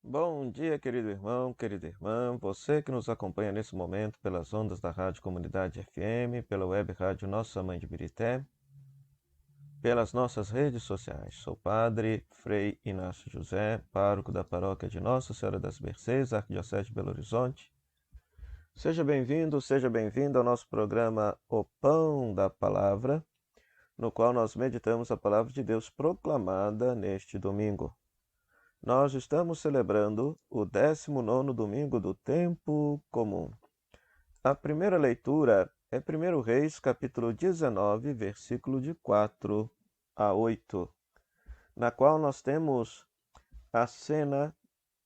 Bom dia, querido irmão, querida irmã, você que nos acompanha nesse momento pelas ondas da Rádio Comunidade FM, pela web rádio Nossa Mãe de Birité, pelas nossas redes sociais. Sou Padre Frei Inácio José, pároco da paróquia de Nossa Senhora das Mercês, Arquidiocese de Belo Horizonte. Seja bem-vindo ao nosso programa O Pão da Palavra, no qual nós meditamos a palavra de Deus proclamada neste domingo. Nós estamos celebrando o 19º domingo do tempo comum. A primeira leitura é 1 Reis, capítulo 19, versículo de 4 a 8, na qual nós temos a cena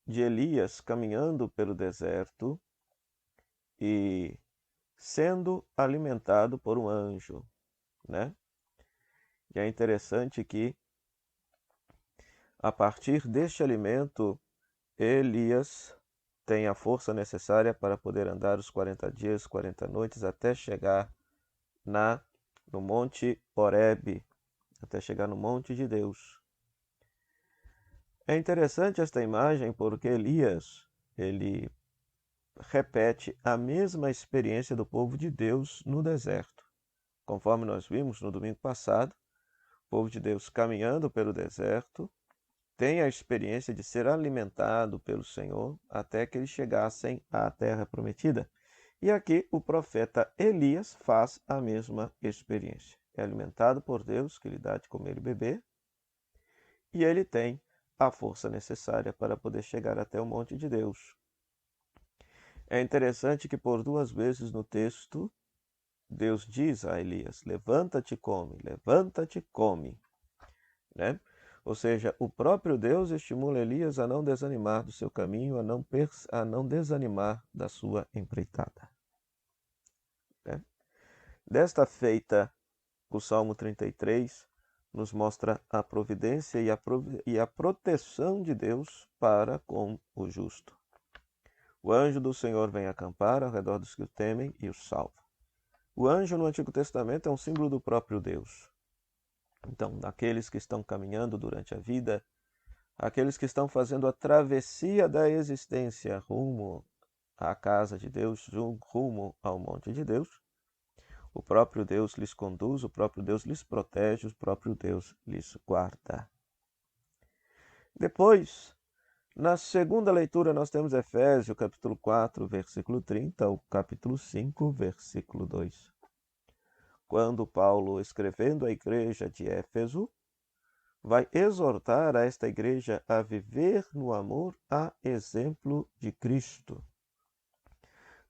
de Elias caminhando pelo deserto e sendo alimentado por um anjo, né? E é interessante que, a partir deste alimento, Elias tem a força necessária para poder andar os 40 dias, 40 noites, até chegar no Monte Horebe, até chegar no Monte de Deus. É interessante esta imagem porque Elias, ele repete a mesma experiência do povo de Deus no deserto. Conforme nós vimos no domingo passado, o povo de Deus caminhando pelo deserto, tem a experiência de ser alimentado pelo Senhor até que eles chegassem à terra prometida. E aqui o profeta Elias faz a mesma experiência. É alimentado por Deus, que lhe dá de comer e beber, e ele tem a força necessária para poder chegar até o monte de Deus. É interessante que por duas vezes no texto, Deus diz a Elias: levanta-te e come, levanta-te e come, né? Ou seja, o próprio Deus estimula Elias a não desanimar do seu caminho, a não desanimar da sua empreitada, né? Desta feita, o Salmo 33 nos mostra a providência e a proteção de Deus para com o justo. O anjo do Senhor vem acampar ao redor dos que o temem e os salva. O anjo no Antigo Testamento é um símbolo do próprio Deus. Então, daqueles que estão caminhando durante a vida, aqueles que estão fazendo a travessia da existência rumo à casa de Deus, rumo ao monte de Deus, o próprio Deus lhes conduz, o próprio Deus lhes protege, o próprio Deus lhes guarda. Depois, na segunda leitura, nós temos Efésios, capítulo 4, versículo 30, ao capítulo 5, versículo 2. Quando Paulo, escrevendo à igreja de Éfeso, vai exortar a esta igreja a viver no amor a exemplo de Cristo.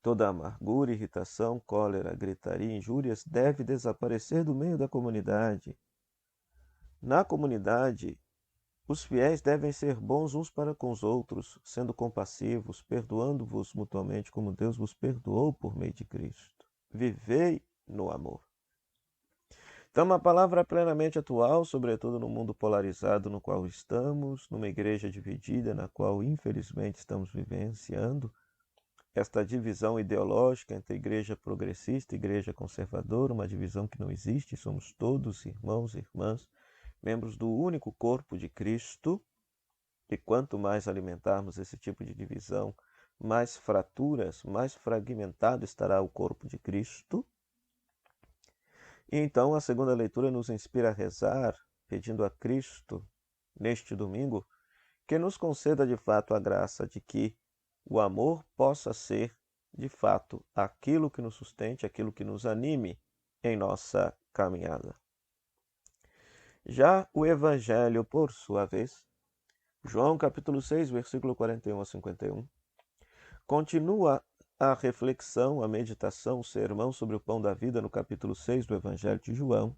Toda amargura, irritação, cólera, gritaria, injúrias deve desaparecer do meio da comunidade. Na comunidade, os fiéis devem ser bons uns para com os outros, sendo compassivos, perdoando-vos mutuamente como Deus vos perdoou por meio de Cristo. Vivei no amor. Então, uma palavra plenamente atual, sobretudo no mundo polarizado no qual estamos, numa igreja dividida na qual, infelizmente, estamos vivenciando esta divisão ideológica entre igreja progressista e igreja conservadora, uma divisão que não existe, somos todos irmãos e irmãs, membros do único corpo de Cristo, e quanto mais alimentarmos esse tipo de divisão, mais fraturas, mais fragmentado estará o corpo de Cristo. E então a segunda leitura nos inspira a rezar, pedindo a Cristo, neste domingo, que nos conceda de fato a graça de que o amor possa ser, de fato, aquilo que nos sustente, aquilo que nos anime em nossa caminhada. Já o Evangelho, por sua vez, João capítulo 6, versículo 41 a 51, continua a reflexão, a meditação, o sermão sobre o pão da vida no capítulo 6 do Evangelho de João,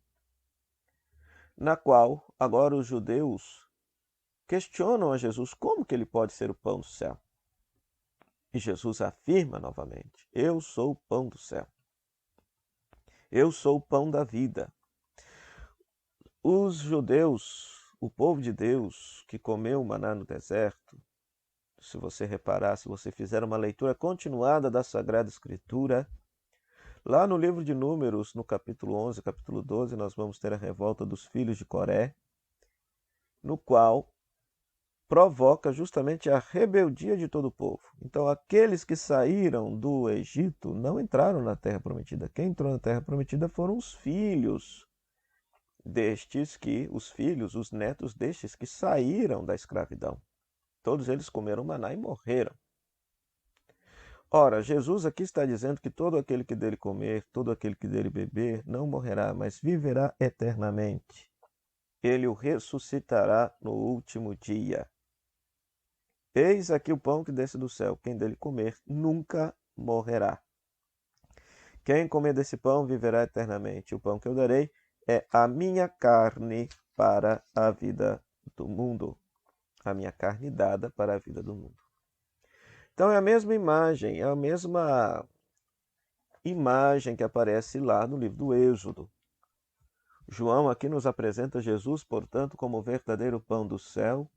na qual agora os judeus questionam a Jesus como que ele pode ser o pão do céu. E Jesus afirma novamente: eu sou o pão do céu. Eu sou o pão da vida. Os judeus, o povo de Deus que comeu o maná no deserto, se você reparar, se você fizer uma leitura continuada da Sagrada Escritura, lá no livro de Números, no capítulo 11, capítulo 12, nós vamos ter a revolta dos filhos de Coré, no qual provoca justamente a rebeldia de todo o povo. Então, aqueles que saíram do Egito não entraram na Terra Prometida. Quem entrou na Terra Prometida foram os filhos os netos destes que saíram da escravidão. Todos eles comeram maná e morreram. Ora, Jesus aqui está dizendo que todo aquele que dele comer, todo aquele que dele beber, não morrerá, mas viverá eternamente. Ele o ressuscitará no último dia. Eis aqui o pão que desce do céu. Quem dele comer nunca morrerá. Quem comer desse pão viverá eternamente. O pão que eu darei é a minha carne para a vida do mundo. A minha carne dada para a vida do mundo. Então é a mesma imagem, que aparece lá no livro do Êxodo. João aqui nos apresenta Jesus, portanto, como o verdadeiro pão do céu,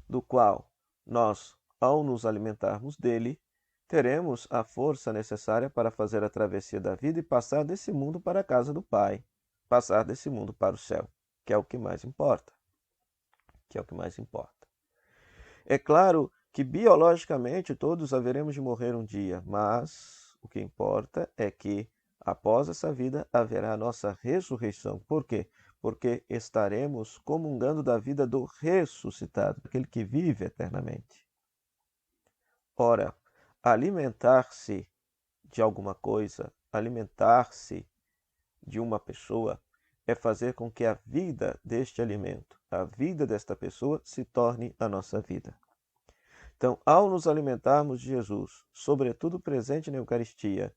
do qual nós, ao nos alimentarmos dele, teremos a força necessária para fazer a travessia da vida e passar desse mundo para a casa do Pai, passar desse mundo para o céu, que é o que mais importa. É claro que biologicamente todos haveremos de morrer um dia, mas o que importa é que após essa vida haverá a nossa ressurreição. Por quê? Porque estaremos comungando da vida do ressuscitado, aquele que vive eternamente. Ora, alimentar-se de alguma coisa, alimentar-se de uma pessoa, é fazer com que a vida deste alimento, a vida desta pessoa, se torne a nossa vida. Então, ao nos alimentarmos de Jesus, sobretudo presente na Eucaristia,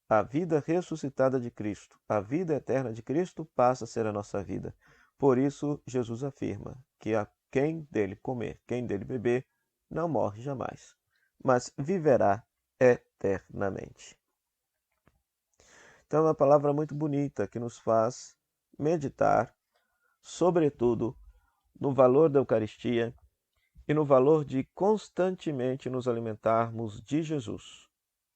a vida ressuscitada de Cristo, a vida eterna de Cristo passa a ser a nossa vida. Por isso, Jesus afirma que a quem dele comer, quem dele beber, não morre jamais, mas viverá eternamente. Então, é uma palavra muito bonita que nos faz meditar, sobretudo, no valor da Eucaristia e no valor de constantemente nos alimentarmos de Jesus,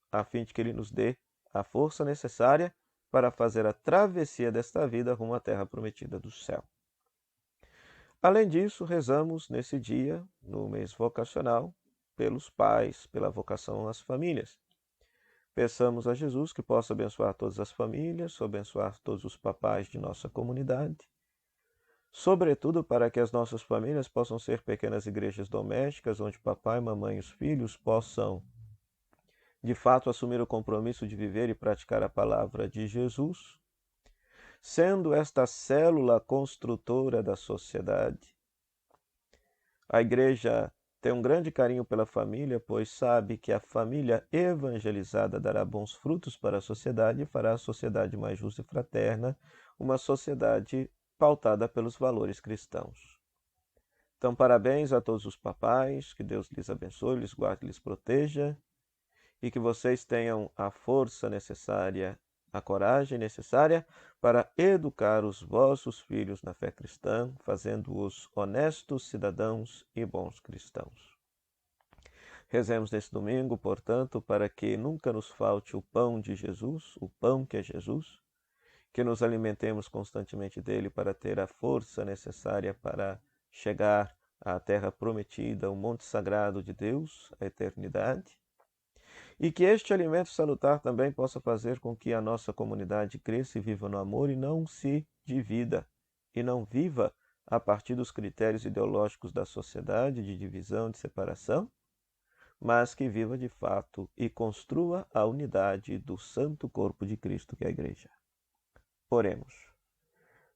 a fim de que Ele nos dê a força necessária para fazer a travessia desta vida rumo à terra prometida do céu. Além disso, rezamos nesse dia, no mês vocacional, pelos pais, pela vocação às famílias. Peçamos a Jesus que possa abençoar todas as famílias, abençoar todos os papais de nossa comunidade, sobretudo para que as nossas famílias possam ser pequenas igrejas domésticas, onde papai, mamãe e os filhos possam, de fato, assumir o compromisso de viver e praticar a palavra de Jesus, sendo esta célula construtora da sociedade. A igreja tem um grande carinho pela família, pois sabe que a família evangelizada dará bons frutos para a sociedade e fará a sociedade mais justa e fraterna, uma sociedade pautada pelos valores cristãos. Então, parabéns a todos os papais, que Deus lhes abençoe, lhes guarde, lhes proteja, e que vocês tenham a força necessária, a coragem necessária para educar os vossos filhos na fé cristã, fazendo-os honestos cidadãos e bons cristãos. Rezemos nesse domingo, portanto, para que nunca nos falte o pão de Jesus, o pão que é Jesus, que nos alimentemos constantemente dele para ter a força necessária para chegar à terra prometida, o monte sagrado de Deus, a eternidade, e que este alimento salutar também possa fazer com que a nossa comunidade cresça e viva no amor e não se divida, e não viva a partir dos critérios ideológicos da sociedade, de divisão, de separação, mas que viva de fato e construa a unidade do santo corpo de Cristo, que é a Igreja. Oremos.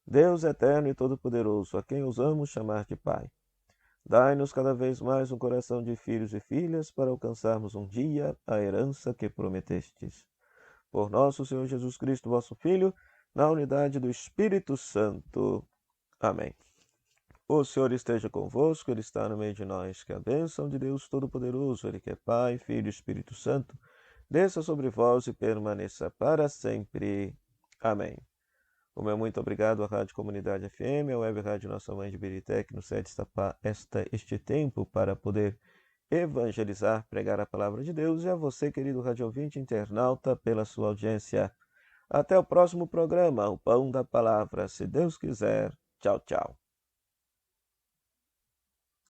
Deus eterno e todo-poderoso, a quem ousamos chamar de Pai, dai-nos cada vez mais um coração de filhos e filhas para alcançarmos um dia a herança que prometestes. Por nosso Senhor Jesus Cristo, vosso Filho, na unidade do Espírito Santo. Amém. O Senhor esteja convosco, Ele está no meio de nós. Que a bênção de Deus Todo-Poderoso, Ele que é Pai, Filho e Espírito Santo, desça sobre vós e permaneça para sempre. Amém. O meu muito obrigado à Rádio Comunidade FM, à Web Rádio Nossa Mãe de Birité, que nos cede este tempo para poder evangelizar, pregar a palavra de Deus, e a você, querido rádio ouvinte internauta, pela sua audiência. Até o próximo programa, o Pão da Palavra, se Deus quiser. Tchau, tchau.